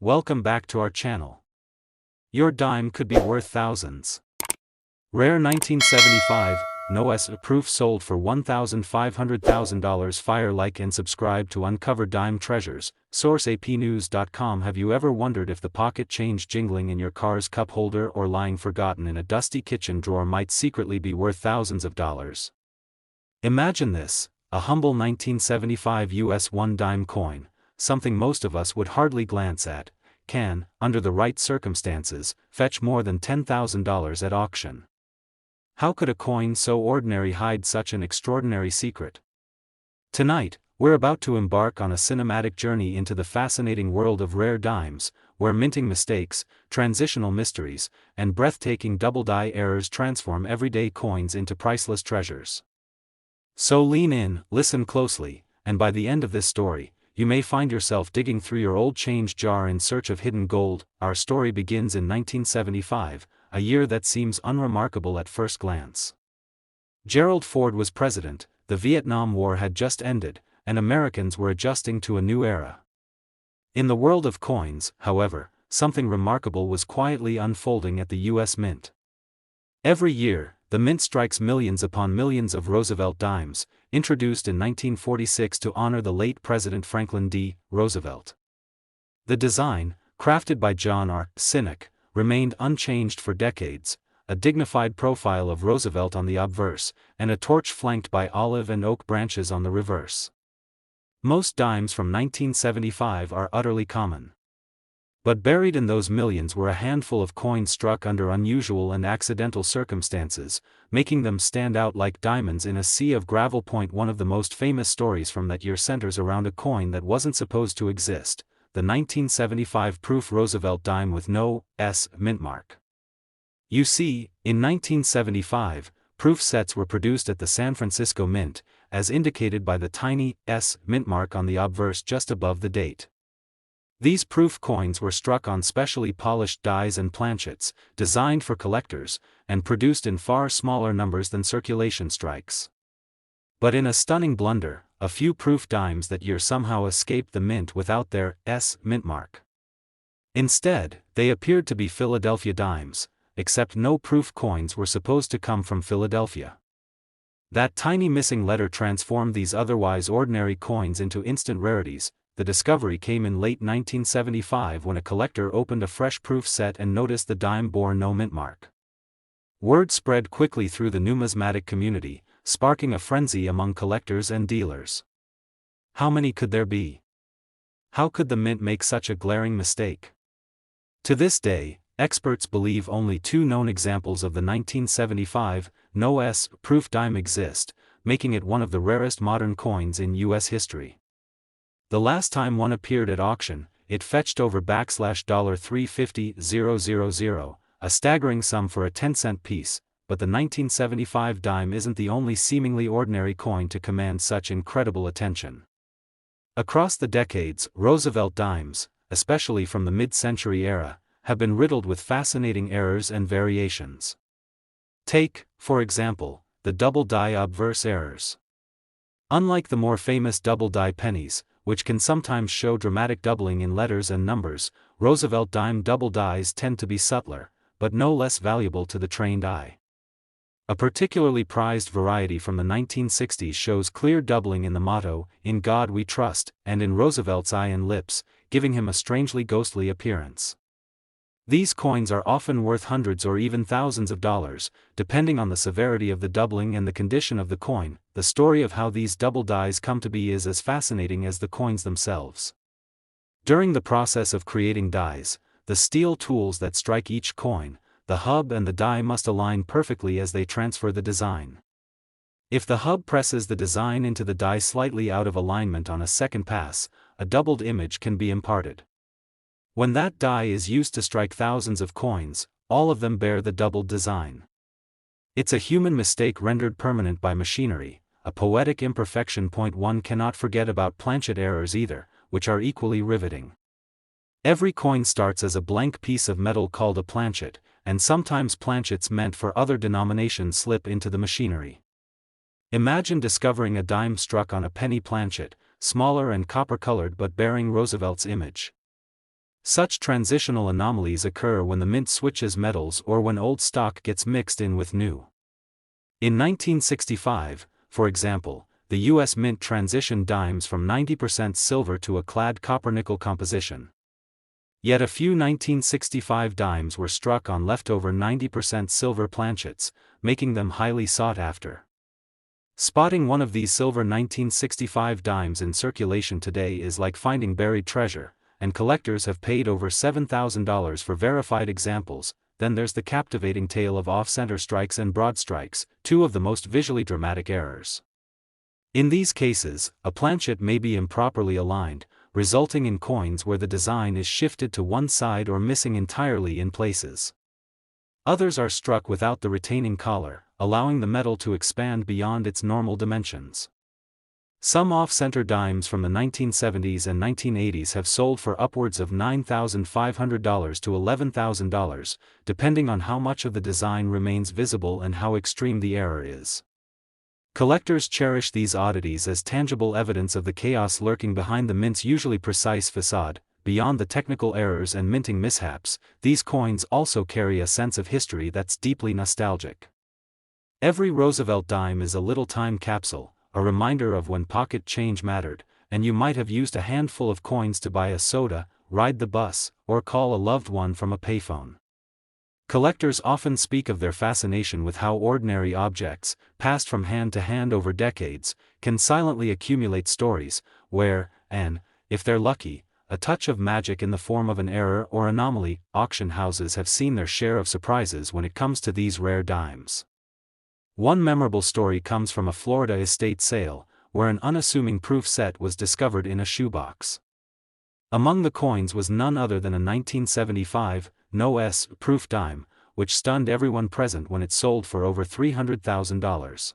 Welcome back to our channel. Your dime could be worth thousands. Rare 1975, no-S proof sold for $1,500,000. Fire, like and subscribe to uncover dime treasures. Source apnews.com. Have you ever wondered if the pocket change jingling in your car's cup holder or lying forgotten in a dusty kitchen drawer might secretly be worth thousands of dollars? Imagine this, a humble 1975 US 1 dime coin, something most of us would hardly glance at, can, under the right circumstances, fetch more than $10,000 at auction. How could a coin so ordinary hide such an extraordinary secret? Tonight, we're about to embark on a cinematic journey into the fascinating world of rare dimes, where minting mistakes, transitional mysteries, and breathtaking double-die errors transform everyday coins into priceless treasures. So lean in, listen closely, and by the end of this story, you may find yourself digging through your old change jar in search of hidden gold. Our story begins in 1975, a year that seems unremarkable at first glance. Gerald Ford was president, the Vietnam War had just ended, and Americans were adjusting to a new era. In the world of coins, however, something remarkable was quietly unfolding at the U.S. Mint. Every year, the Mint strikes millions upon millions of Roosevelt dimes, introduced in 1946 to honor the late President Franklin D. Roosevelt. The design, crafted by John R. Sinek, remained unchanged for decades, a dignified profile of Roosevelt on the obverse, and a torch flanked by olive and oak branches on the reverse. Most dimes from 1975 are utterly common. But buried in those millions were a handful of coins struck under unusual and accidental circumstances, making them stand out like diamonds in a sea of gravel. One of the most famous stories from that year centers around a coin that wasn't supposed to exist, the 1975 proof Roosevelt dime with no S mint mark. You see, in 1975, proof sets were produced at the San Francisco Mint, as indicated by the tiny S mint mark on the obverse just above the date. These proof coins were struck on specially polished dies and planchets, designed for collectors, and produced in far smaller numbers than circulation strikes. But in a stunning blunder, a few proof dimes that year somehow escaped the mint without their S mint mark. Instead, they appeared to be Philadelphia dimes, except no proof coins were supposed to come from Philadelphia. That tiny missing letter transformed these otherwise ordinary coins into instant rarities. The discovery came in late 1975 when a collector opened a fresh proof set and noticed the dime bore no mint mark. Word spread quickly through the numismatic community, sparking a frenzy among collectors and dealers. How many could there be? How could the mint make such a glaring mistake? To this day, experts believe only two known examples of the 1975 no S proof dime exist, making it one of the rarest modern coins in U.S. history. The last time one appeared at auction, it fetched over $350,000, a staggering sum for a 10-cent piece, but the 1975 dime isn't the only seemingly ordinary coin to command such incredible attention. Across the decades, Roosevelt dimes, especially from the mid-century era, have been riddled with fascinating errors and variations. Take, for example, the double-die obverse errors. Unlike the more famous double-die pennies, which can sometimes show dramatic doubling in letters and numbers, Roosevelt dime double dies tend to be subtler, but no less valuable to the trained eye. A particularly prized variety from the 1960s shows clear doubling in the motto, "In God We Trust," and in Roosevelt's eye and lips, giving him a strangely ghostly appearance. These coins are often worth hundreds or even thousands of dollars, depending on the severity of the doubling and the condition of the coin. The story of how these double dies come to be is as fascinating as the coins themselves. During the process of creating dies, the steel tools that strike each coin, the hub and the die must align perfectly as they transfer the design. If the hub presses the design into the die slightly out of alignment on a second pass, a doubled image can be imparted. When that die is used to strike thousands of coins, all of them bear the doubled design. It's a human mistake rendered permanent by machinery, a poetic imperfection. One cannot forget about planchet errors either, which are equally riveting. Every coin starts as a blank piece of metal called a planchet, and sometimes planchets meant for other denominations slip into the machinery. Imagine discovering a dime struck on a penny planchet, smaller and copper-colored but bearing Roosevelt's image. Such transitional anomalies occur when the mint switches metals or when old stock gets mixed in with new. In 1965, for example, the U.S. Mint transitioned dimes from 90% silver to a clad copper-nickel composition. Yet a few 1965 dimes were struck on leftover 90% silver planchets, making them highly sought after. Spotting one of these silver 1965 dimes in circulation today is like finding buried treasure, and collectors have paid over $7,000 for verified examples. Then there's the captivating tale of off-center strikes and broad strikes, two of the most visually dramatic errors. In these cases, a planchet may be improperly aligned, resulting in coins where the design is shifted to one side or missing entirely in places. Others are struck without the retaining collar, allowing the metal to expand beyond its normal dimensions. Some off-center dimes from the 1970s and 1980s have sold for upwards of $9,500 to $11,000, depending on how much of the design remains visible and how extreme the error is. Collectors cherish these oddities as tangible evidence of the chaos lurking behind the mint's usually precise facade. Beyond the technical errors and minting mishaps, these coins also carry a sense of history that's deeply nostalgic. Every Roosevelt dime is a little time capsule, a reminder of when pocket change mattered, and you might have used a handful of coins to buy a soda, ride the bus, or call a loved one from a payphone. Collectors often speak of their fascination with how ordinary objects, passed from hand to hand over decades, can silently accumulate stories, where, and, if they're lucky, a touch of magic in the form of an error or anomaly. Auction houses have seen their share of surprises when it comes to these rare dimes. One memorable story comes from a Florida estate sale, where an unassuming proof set was discovered in a shoebox. Among the coins was none other than a 1975 No-S proof dime, which stunned everyone present when it sold for over $300,000.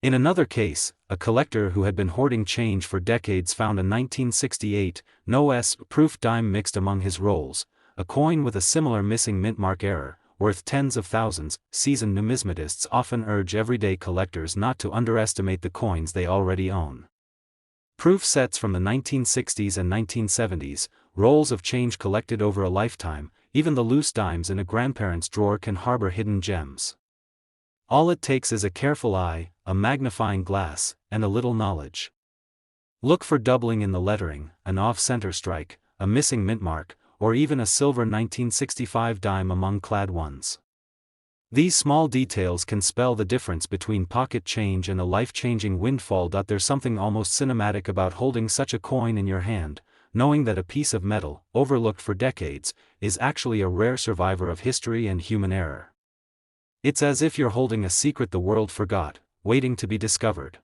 In another case, a collector who had been hoarding change for decades found a 1968 No-S proof dime mixed among his rolls, a coin with a similar missing mint mark error, worth tens of thousands. Seasoned numismatists often urge everyday collectors not to underestimate the coins they already own. Proof sets from the 1960s and 1970s, rolls of change collected over a lifetime, even the loose dimes in a grandparent's drawer can harbor hidden gems. All it takes is a careful eye, a magnifying glass, and a little knowledge. Look for doubling in the lettering, an off-center strike, a missing mint mark, or even a silver 1965 dime among clad ones. These small details can spell the difference between pocket change and a life-changing windfall. There's something almost cinematic about holding such a coin in your hand, knowing that a piece of metal, overlooked for decades, is actually a rare survivor of history and human error. It's as if you're holding a secret the world forgot, waiting to be discovered.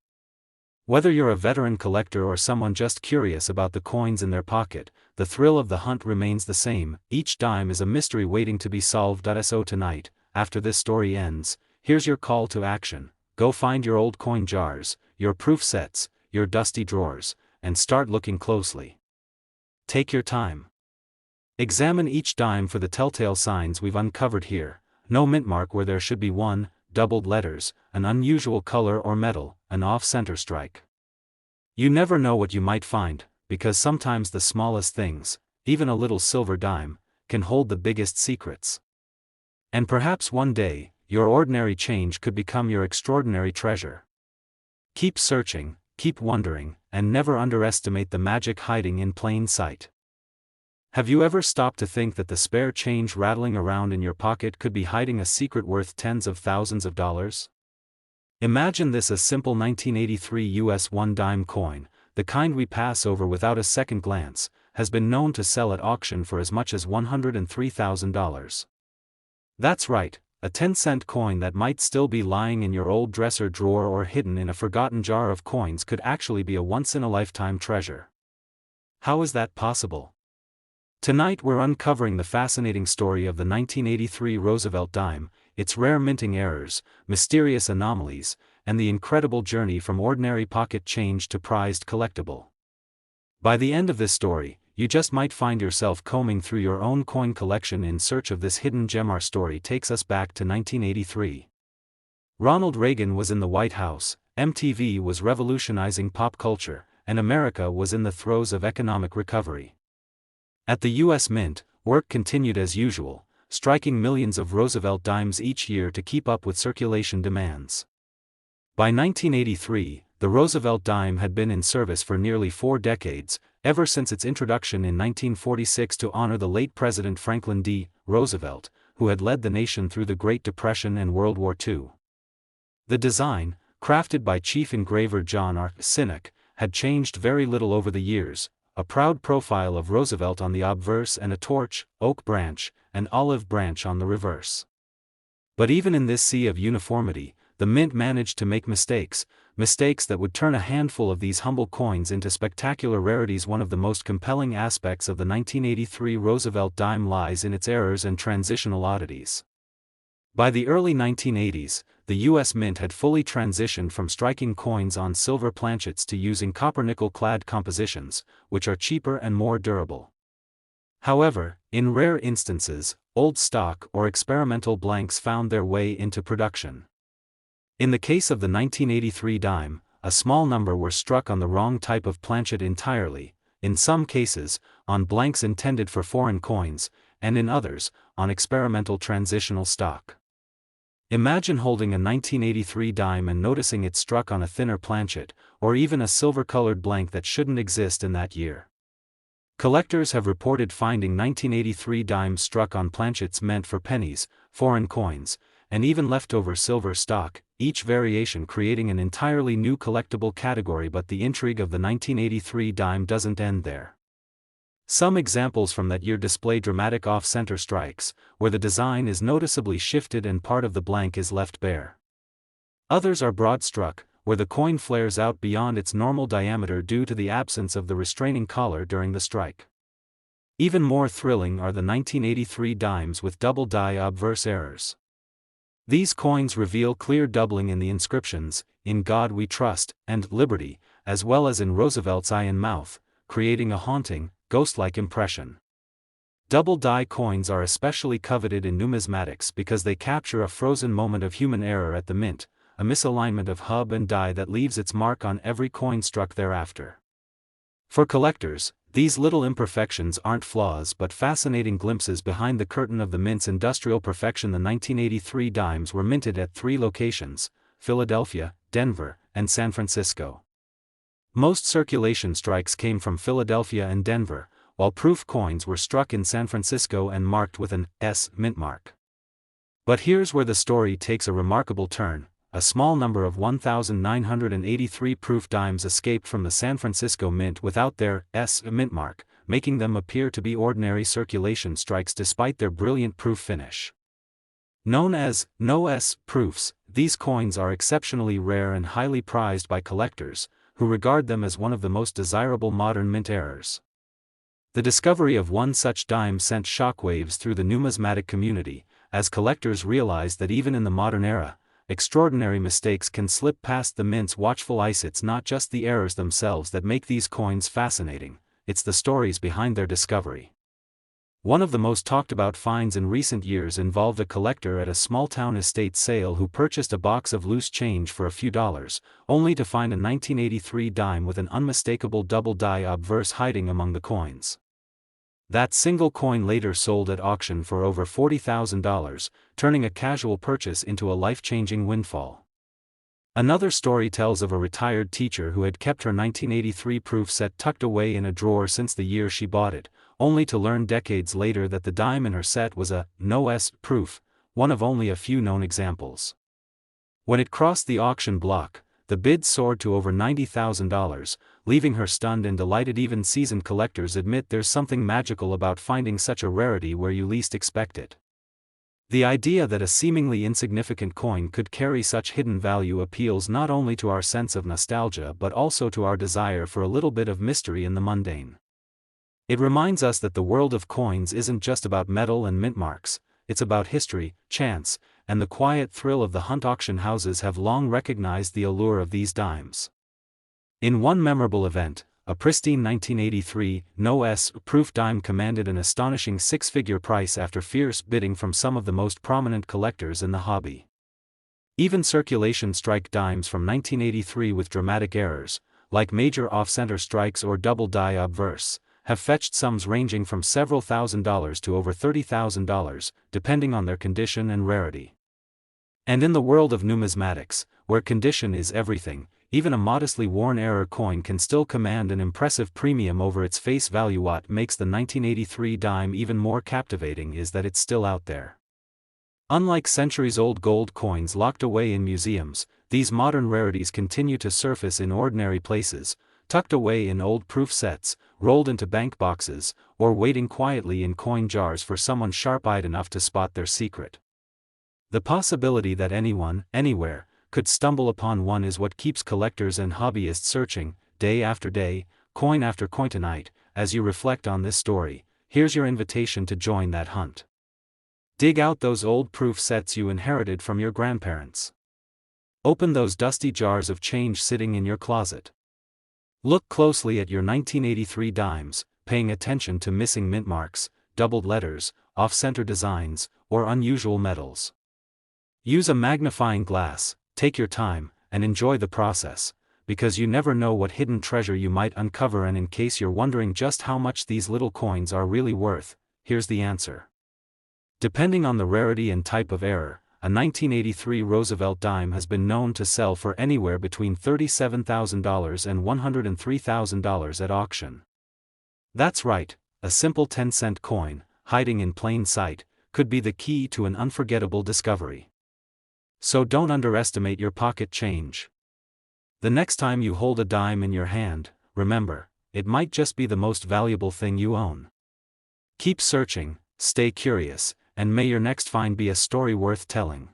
Whether you're a veteran collector or someone just curious about the coins in their pocket, the thrill of the hunt remains the same. Each dime is a mystery waiting to be solved. So tonight, after this story ends, here's your call to action. Go find your old coin jars, your proof sets, your dusty drawers, and start looking closely. Take your time. Examine each dime for the telltale signs we've uncovered here: no mint mark where there should be one, doubled letters, an unusual color or metal, an off-center strike. You never know what you might find, because sometimes the smallest things, even a little silver dime, can hold the biggest secrets. And perhaps one day, your ordinary change could become your extraordinary treasure. Keep searching, keep wondering, and never underestimate the magic hiding in plain sight. Have you ever stopped to think that the spare change rattling around in your pocket could be hiding a secret worth tens of thousands of dollars? Imagine this: a simple 1983 US 1-dime coin, the kind we pass over without a second glance, has been known to sell at auction for as much as $103,000. That's right, a 10-cent coin that might still be lying in your old dresser drawer or hidden in a forgotten jar of coins could actually be a once-in-a-lifetime treasure. How is that possible? Tonight we're uncovering the fascinating story of the 1983 Roosevelt dime, its rare minting errors, mysterious anomalies, and the incredible journey from ordinary pocket change to prized collectible. By the end of this story, you just might find yourself combing through your own coin collection in search of this hidden gem. Our story takes us back to 1983. Ronald Reagan was in the White House, MTV was revolutionizing pop culture, and America was in the throes of economic recovery. At the U.S. Mint, work continued as usual, striking millions of Roosevelt dimes each year to keep up with circulation demands. By 1983, the Roosevelt dime had been in service for nearly 4 decades, ever since its introduction in 1946 to honor the late President Franklin D. Roosevelt, who had led the nation through the Great Depression and World War II. The design, crafted by chief engraver John R. Sinnock, had changed very little over the years, a proud profile of Roosevelt on the obverse and a torch, oak branch, and olive branch on the reverse. But even in this sea of uniformity, the Mint managed to make mistakes that would turn a handful of these humble coins into spectacular rarities. One of the most compelling aspects of the 1983 Roosevelt dime lies in its errors and transitional oddities. By the early 1980s, the U.S. Mint had fully transitioned from striking coins on silver planchets to using copper-nickel-clad compositions, which are cheaper and more durable. However, in rare instances, old stock or experimental blanks found their way into production. In the case of the 1983 dime, a small number were struck on the wrong type of planchet entirely, in some cases, on blanks intended for foreign coins, and in others, on experimental transitional stock. Imagine holding a 1983 dime and noticing it struck on a thinner planchet, or even a silver-colored blank that shouldn't exist in that year. Collectors have reported finding 1983 dimes struck on planchets meant for pennies, foreign coins, and even leftover silver stock, each variation creating an entirely new collectible category. But the intrigue of the 1983 dime doesn't end there. Some examples from that year display dramatic off-center strikes, where the design is noticeably shifted and part of the blank is left bare. Others are broad-struck, where the coin flares out beyond its normal diameter due to the absence of the restraining collar during the strike. Even more thrilling are the 1983 dimes with double die obverse errors. These coins reveal clear doubling in the inscriptions, "In God We Trust," and "Liberty," as well as in Roosevelt's eye and mouth, creating a haunting, ghost-like impression. Double die coins are especially coveted in numismatics because they capture a frozen moment of human error at the mint, a misalignment of hub and die that leaves its mark on every coin struck thereafter. For collectors, these little imperfections aren't flaws but fascinating glimpses behind the curtain of the mint's industrial perfection. The 1983 dimes were minted at 3 locations: Philadelphia, Denver, and San Francisco. Most circulation strikes came from Philadelphia and Denver, while proof coins were struck in San Francisco and marked with an S mint mark. But here's where the story takes a remarkable turn. A small number of 1,983 proof dimes escaped from the San Francisco Mint without their S mint mark, making them appear to be ordinary circulation strikes despite their brilliant proof finish. Known as no S proofs, these coins are exceptionally rare and highly prized by collectors, who regard them as one of the most desirable modern mint errors. The discovery of one such dime sent shockwaves through the numismatic community, as collectors realized that even in the modern era, extraordinary mistakes can slip past the mint's watchful eyes. It's not just the errors themselves that make these coins fascinating, it's the stories behind their discovery. One of the most talked about finds in recent years involved a collector at a small-town estate sale who purchased a box of loose change for a few dollars, only to find a 1983 dime with an unmistakable double die obverse hiding among the coins. That single coin later sold at auction for over $40,000, turning a casual purchase into a life-changing windfall. Another story tells of a retired teacher who had kept her 1983 proof set tucked away in a drawer since the year she bought it, only to learn decades later that the dime in her set was a no S proof, one of only a few known examples. When it crossed the auction block, the bid soared to over $90,000, leaving her stunned and delighted. Even seasoned collectors admit there's something magical about finding such a rarity where you least expect it. The idea that a seemingly insignificant coin could carry such hidden value appeals not only to our sense of nostalgia but also to our desire for a little bit of mystery in the mundane. It reminds us that the world of coins isn't just about metal and mint marks, it's about history, chance, and the quiet thrill of the hunt. Auction houses have long recognized the allure of these dimes. In one memorable event, a pristine 1983 no S proof dime commanded an astonishing 6-figure price after fierce bidding from some of the most prominent collectors in the hobby. Even circulation strike dimes from 1983 with dramatic errors, like major off-center strikes or double die obverse, have fetched sums ranging from several $1,000s to over $30,000, depending on their condition and rarity. And in the world of numismatics, where condition is everything, even a modestly worn error coin can still command an impressive premium over its face value. What makes the 1983 dime even more captivating is that it's still out there. Unlike centuries-old gold coins locked away in museums, these modern rarities continue to surface in ordinary places, tucked away in old proof sets, rolled into bank boxes, or waiting quietly in coin jars for someone sharp-eyed enough to spot their secret. The possibility that anyone, anywhere, could stumble upon one is what keeps collectors and hobbyists searching, day after day, coin after coin. Tonight, as you reflect on this story, here's your invitation to join that hunt. Dig out those old proof sets you inherited from your grandparents. Open those dusty jars of change sitting in your closet. Look closely at your 1983 dimes, paying attention to missing mint marks, doubled letters, off-center designs, or unusual metals. Use a magnifying glass, take your time, and enjoy the process, because you never know what hidden treasure you might uncover. And in case you're wondering just how much these little coins are really worth, here's the answer. Depending on the rarity and type of error, a 1983 Roosevelt dime has been known to sell for anywhere between $37,000 and $103,000 at auction. That's right, a simple 10-cent coin, hiding in plain sight, could be the key to an unforgettable discovery. So don't underestimate your pocket change. The next time you hold a dime in your hand, remember, it might just be the most valuable thing you own. Keep searching, stay curious, and may your next find be a story worth telling.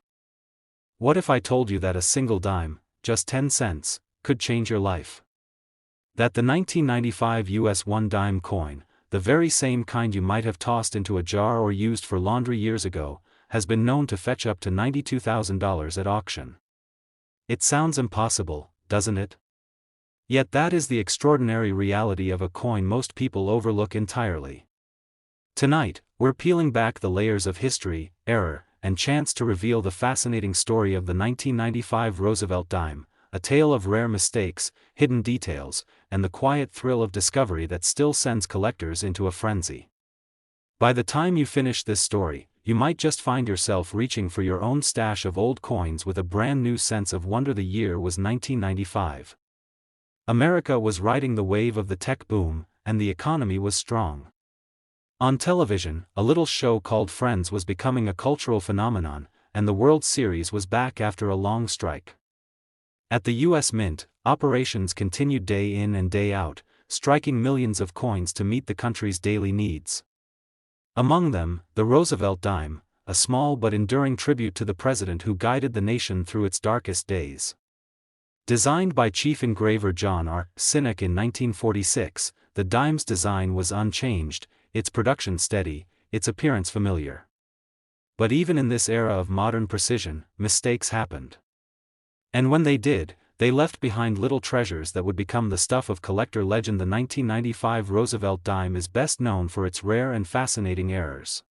What if I told you that a single dime, just 10 cents, could change your life? That the 1995 US 1-dime coin, the very same kind you might have tossed into a jar or used for laundry years ago, has been known to fetch up to $92,000 at auction. It sounds impossible, doesn't it? Yet that is the extraordinary reality of a coin most people overlook entirely. Tonight, we're peeling back the layers of history, error, and chance to reveal the fascinating story of the 1995 Roosevelt dime, a tale of rare mistakes, hidden details, and the quiet thrill of discovery that still sends collectors into a frenzy. By the time you finish this story, you might just find yourself reaching for your own stash of old coins with a brand new sense of wonder. The year was 1995. America was riding the wave of the tech boom, and the economy was strong. On television, a little show called Friends was becoming a cultural phenomenon, and the World Series was back after a long strike. At the U.S. Mint, operations continued day in and day out, striking millions of coins to meet the country's daily needs. Among them, the Roosevelt dime, a small but enduring tribute to the president who guided the nation through its darkest days. Designed by chief engraver John R. Sinek in 1946, the dime's design was unchanged, its production steady, its appearance familiar. But even in this era of modern precision, mistakes happened. And when they did, they left behind little treasures that would become the stuff of collector legend. The 1995 Roosevelt dime is best known for its rare and fascinating errors.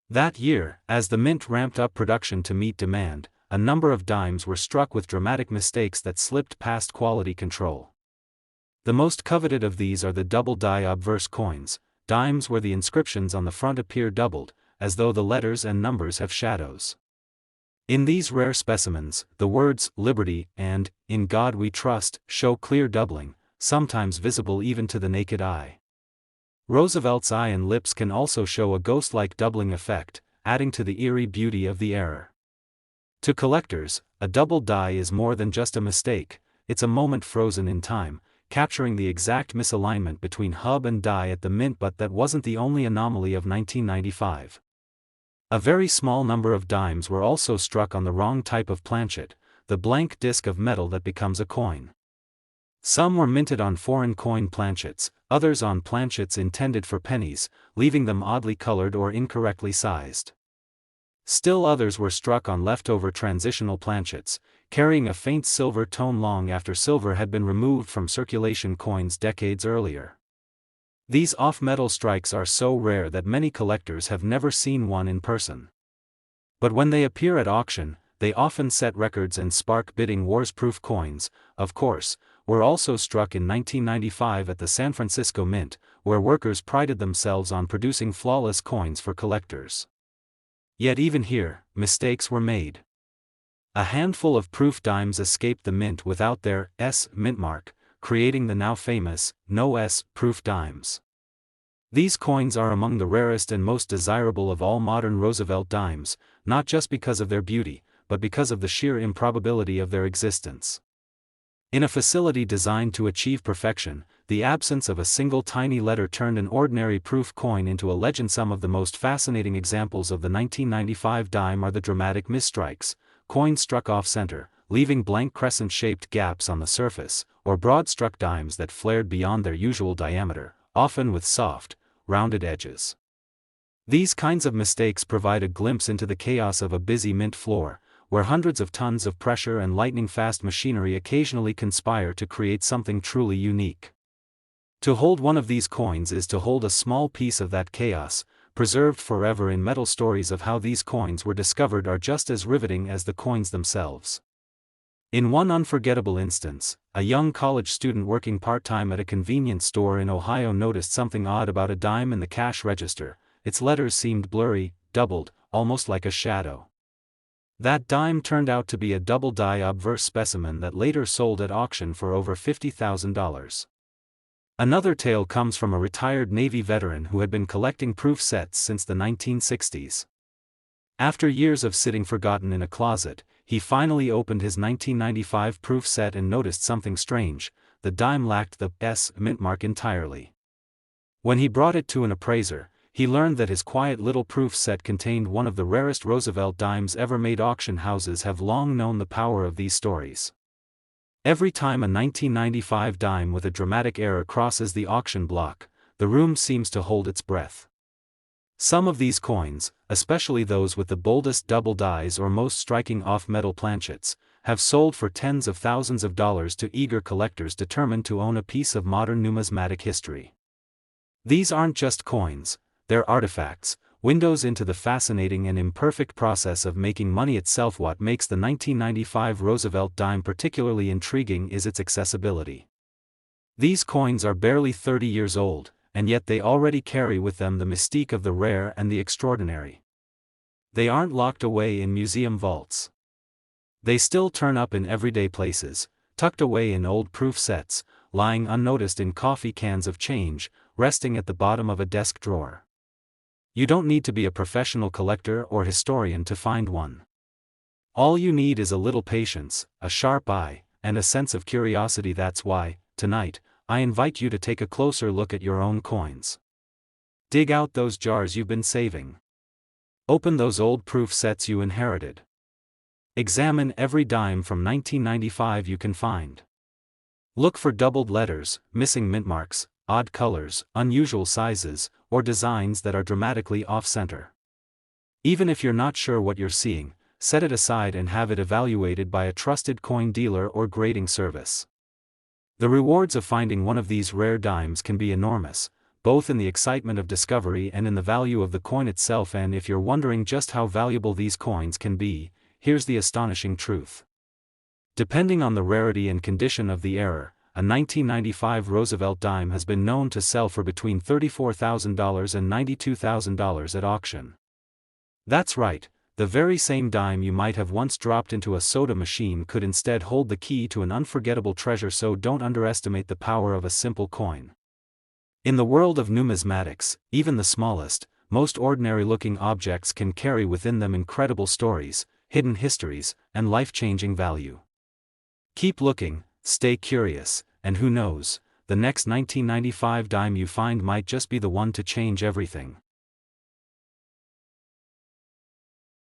That year, as the mint ramped up production to meet demand, a number of dimes were struck with dramatic mistakes that slipped past quality control. The most coveted of these are the double-die obverse coins, dimes where the inscriptions on the front appear doubled, as though the letters and numbers have shadows. In these rare specimens, the words "Liberty" and "In God We Trust" show clear doubling, sometimes visible even to the naked eye. Roosevelt's eye and lips can also show a ghost-like doubling effect, adding to the eerie beauty of the error. To collectors, a double die is more than just a mistake, it's a moment frozen in time, capturing the exact misalignment between hub and die at the mint. But that wasn't the only anomaly of 1995. A very small number of dimes were also struck on the wrong type of planchet, the blank disc of metal that becomes a coin. Some were minted on foreign coin planchets, others on planchets intended for pennies, leaving them oddly colored or incorrectly sized. Still others were struck on leftover transitional planchets, carrying a faint silver tone long after silver had been removed from circulation coins decades earlier. These off-metal strikes are so rare that many collectors have never seen one in person. But when they appear at auction, they often set records and spark bidding wars. Proof coins, of course, were also struck in 1995 at the San Francisco Mint, where workers prided themselves on producing flawless coins for collectors. Yet even here, mistakes were made. A handful of proof dimes escaped the mint without their S mint mark, creating the now famous no S proof dimes. These coins are among the rarest and most desirable of all modern Roosevelt dimes, not just because of their beauty, but because of the sheer improbability of their existence. In a facility designed to achieve perfection, the absence of a single tiny letter turned an ordinary proof coin into a legend. Some of the most fascinating examples of the 1995 dime are the dramatic misstrikes, coins struck off-center, leaving blank crescent-shaped gaps on the surface, or broad-struck dimes that flared beyond their usual diameter, often with soft, rounded edges. These kinds of mistakes provide a glimpse into the chaos of a busy mint floor, where hundreds of tons of pressure and lightning-fast machinery occasionally conspire to create something truly unique. To hold one of these coins is to hold a small piece of that chaos, preserved forever in metal. Stories of how these coins were discovered are just as riveting as the coins themselves. In one unforgettable instance, a young college student working part-time at a convenience store in Ohio noticed something odd about a dime in the cash register. Its letters seemed blurry, doubled, almost like a shadow. That dime turned out to be a double-die obverse specimen that later sold at auction for over $50,000. Another tale comes from a retired Navy veteran who had been collecting proof sets since the 1960s. After years of sitting forgotten in a closet, he finally opened his 1995 proof set and noticed something strange: the dime lacked the S mint mark entirely. When he brought it to an appraiser, he learned that his quiet little proof set contained one of the rarest Roosevelt dimes ever made. Auction houses have long known the power of these stories. Every time a 1995 dime with a dramatic error crosses the auction block, the room seems to hold its breath. Some of these coins, especially those with the boldest double dies or most striking off-metal planchets, have sold for tens of thousands of dollars to eager collectors determined to own a piece of modern numismatic history. These aren't just coins, they're artifacts, windows into the fascinating and imperfect process of making money itself. What makes the 1995 Roosevelt dime particularly intriguing is its accessibility. These coins are barely 30 years old, and yet they already carry with them the mystique of the rare and the extraordinary. They aren't locked away in museum vaults. They still turn up in everyday places, tucked away in old proof sets, lying unnoticed in coffee cans of change, resting at the bottom of a desk drawer. You don't need to be a professional collector or historian to find one. All you need is a little patience, a sharp eye, and a sense of curiosity. That's why, tonight, I invite you to take a closer look at your own coins. Dig out those jars you've been saving. Open those old proof sets you inherited. Examine every dime from 1995 you can find. Look for doubled letters, missing mint marks, odd colors, unusual sizes, or designs that are dramatically off-center. Even if you're not sure what you're seeing, set it aside and have it evaluated by a trusted coin dealer or grading service. The rewards of finding one of these rare dimes can be enormous, both in the excitement of discovery and in the value of the coin itself. And if you're wondering just how valuable these coins can be, here's the astonishing truth. Depending on the rarity and condition of the error, a 1995 Roosevelt dime has been known to sell for between $34,000 and $92,000 at auction. That's right, the very same dime you might have once dropped into a soda machine could instead hold the key to an unforgettable treasure. So don't underestimate the power of a simple coin. In the world of numismatics, even the smallest, most ordinary-looking objects can carry within them incredible stories, hidden histories, and life-changing value. Keep looking, stay curious, and who knows, the next 1995 dime you find might just be the one to change everything.